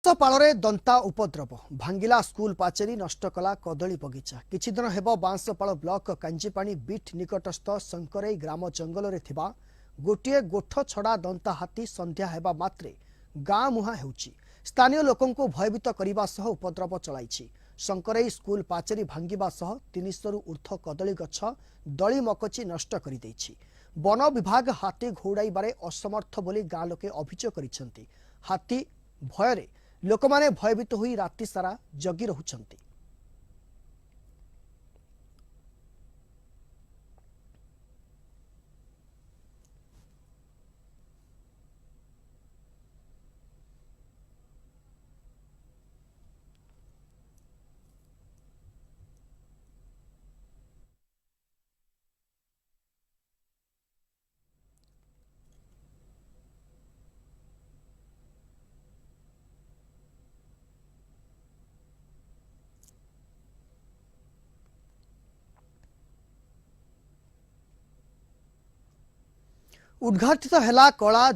बांसपाଳରେ दंता उपद्रव भांगिला स्कूल पाचेरी नष्ट कला कदली बगीचा किछि दिन हेबो बांसपाळ ब्लॉक कांजीपाणी बीट निकटस्थ शंकरई ग्राम जंगल रे थिबा गोटिए गोठ छड़ा दंता हाथी संध्या हेबा मात्रे गाँ मुहां हेउची स्थानीय लोकंकु भयभीत करिबा सह उपद्रव चलाइछि। शंकरई स्कूल पाचेरी भांगिबा सह 300 रु ऊर्ध्व कदली गछ दली मकची नष्ट करि दैछि। वन विभाग हाथी घौड़ाइबारे असमर्थ बोली गाँ लोके अभियोग करिसेंति। हाथी भयरे लोकमाने भयभीत होई राति सारा जगी रहुछंती। उद्घाटित हेला कला